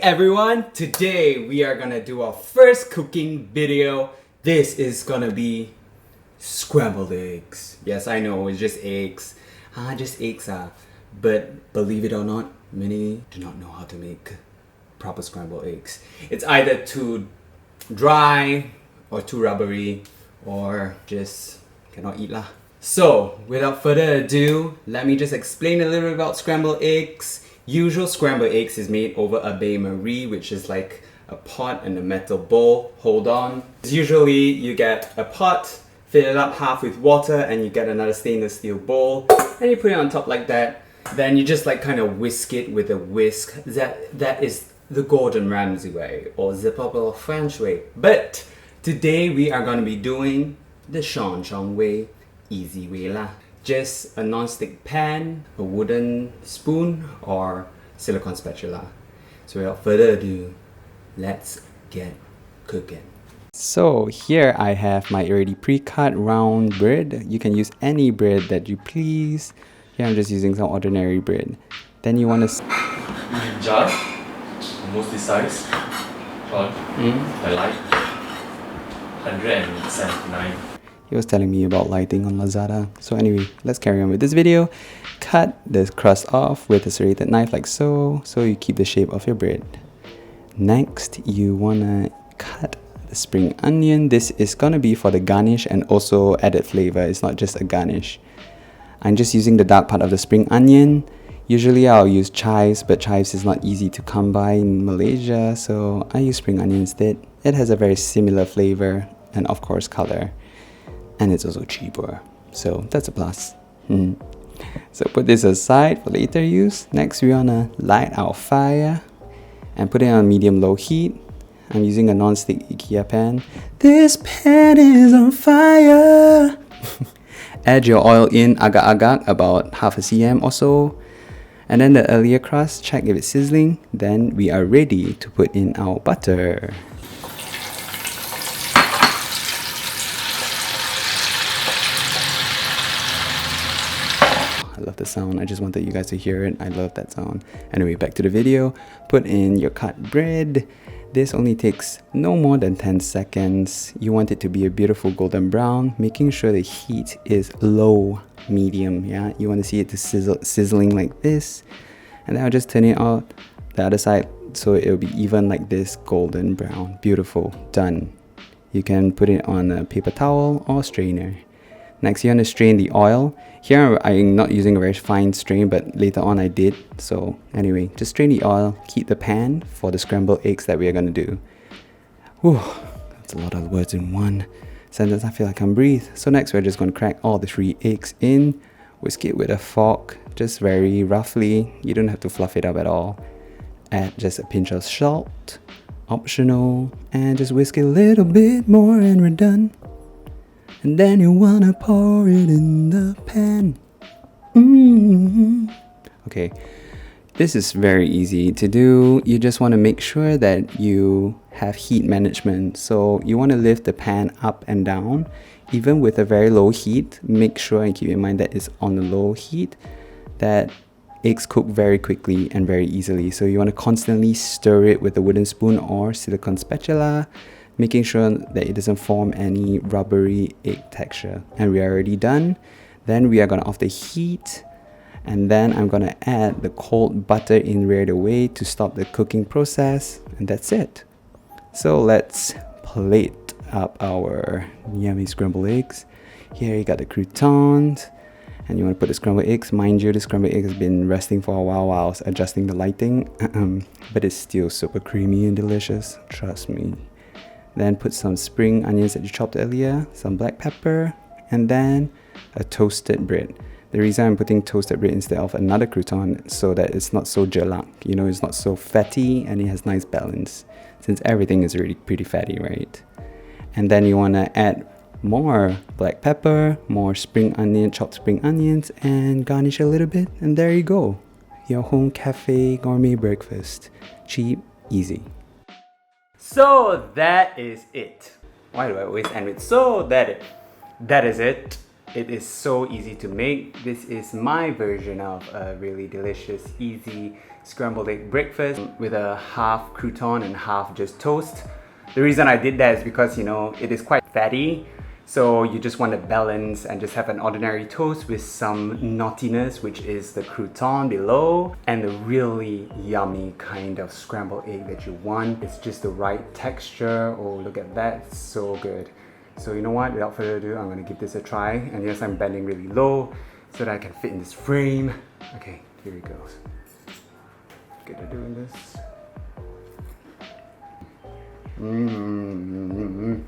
everyone, today we are gonna do our first cooking video. This is gonna be scrambled eggs. Yes, I know, it's just eggs. Just eggs. But believe it or not, many do not know how to make proper scrambled eggs. It's either too dry or too rubbery or just cannot eat lah. So without further ado, let me just explain a little bit about scrambled eggs. Usual scrambled eggs is made over a bain-marie, which is like a pot and a metal bowl. Hold on. Usually you get a pot, fill it up half with water, and you get another stainless steel bowl, and you put it on top like that. Then you just like kind of whisk it with a whisk. That is the Gordon Ramsay way, or the popular French way. But today we are going to be doing the Sean way, easy way lah. Just a non-stick pan, a wooden spoon, or silicone spatula. So without further ado, let's get cooking. So here I have my already pre-cut round bread. You can use any bread that you please. Here I'm just using some ordinary bread. Then you want to jar, almost this size. Sean, I like 179. He was telling me about lighting on Lazada. So anyway, let's carry on with this video. Cut the crust off with a serrated knife like so you keep the shape of your bread. Next, you wanna cut the spring onion. This is gonna be for the garnish and also added flavor. It's not just a garnish. I'm just using the dark part of the spring onion. Usually I'll use chives, but chives is not easy to come by in Malaysia, so I use spring onion instead. It has a very similar flavor and of course color. And it's also cheaper, so that's a plus. So put this aside for later use. Next we wanna light our fire and put it on medium-low heat. I'm using a non-stick IKEA pan. This pan is on fire! Add your oil in agak-agak, about half a cm or so. And then the earlier crust, check if it's sizzling. Then we are ready to put in our butter. I love the sound. I just wanted you guys to hear it. I love that sound. Anyway, back to the video. Put in your cut bread. This only takes no more than 10 seconds. You want it to be a beautiful golden brown, making sure the heat is low, medium. Yeah, you want to see it to sizzling like this. And then I'll just turn it out the other side so it'll be even like this, golden brown. Beautiful. Done. You can put it on a paper towel or strainer. Next, you want to strain the oil. Here I'm not using a very fine strain, but later on I did. So anyway, just strain the oil, keep the pan for the scrambled eggs that we are going to do. Whew, that's a lot of words in one sentence. I feel like I can breathe. So next we're just going to crack all the 3 eggs in. Whisk it with a fork, just very roughly. You don't have to fluff it up at all. Add just a pinch of salt, optional, and just whisk it a little bit more and we're done. And then you wanna pour it in the pan. Okay, this is very easy to do. You just want to make sure that you have heat management. So you want to lift the pan up and down, even with a very low heat. Make sure and keep in mind that it's on the low heat, that eggs cook very quickly and very easily. So you want to constantly stir it with a wooden spoon or silicone spatula, making sure that it doesn't form any rubbery egg texture. And we are already done. Then we are gonna off the heat, and then I'm gonna add the cold butter in right away to stop the cooking process, and that's it. So let's plate up our yummy scrambled eggs. Here you got the croutons, and you want to put the scrambled eggs. Mind you, the scrambled egg has been resting for a while I was adjusting the lighting, but it's still super creamy and delicious, trust me. Then put some spring onions that you chopped earlier, some black pepper, and then a toasted bread. The reason I'm putting toasted bread instead of another crouton so that it's not so jelak, you know, it's not so fatty and it has nice balance, since everything is already pretty fatty, right? And then you want to add more black pepper, more chopped spring onions, and garnish a little bit, and there you go. Your home cafe gourmet breakfast. Cheap, easy. So that is it. Why do I always end with so that is it? It is so easy to make. This is my version of a really delicious, easy scrambled egg breakfast with a half crouton and half just toast. The reason I did that is because, you know, it is quite fatty. So you just want to balance and just have an ordinary toast with some naughtiness, which is the crouton below, and the really yummy kind of scrambled egg that you want. It's just the right texture. Oh, look at that, it's so good. So you know what, without further ado, I'm gonna give this a try. And yes, I'm bending really low so that I can fit in this frame. Okay, here it goes. Good at doing this.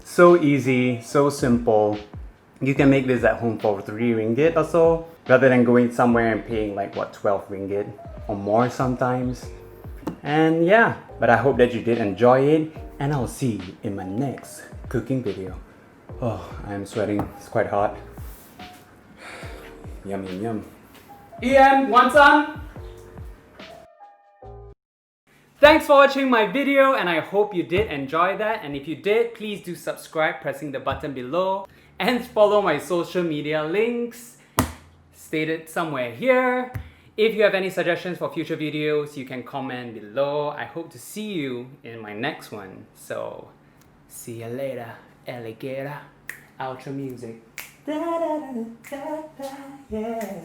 So easy, so simple. You can make this at home for 3 ringgit or so, rather than going somewhere and paying like what, 12 ringgit or more sometimes. And yeah, but I hope that you did enjoy it, and I'll see you in my next cooking video. Oh, I'm sweating, it's quite hot. Yum, yum, yum. Ian, want some? Thanks for watching my video, and I hope you did enjoy that. And if you did, please do subscribe pressing the button below and follow my social media links stated somewhere here. If you have any suggestions for future videos, you can comment below. I hope to see you in my next one. So, see you later, alligator. Outro music. Da, da, da, da, da, yeah.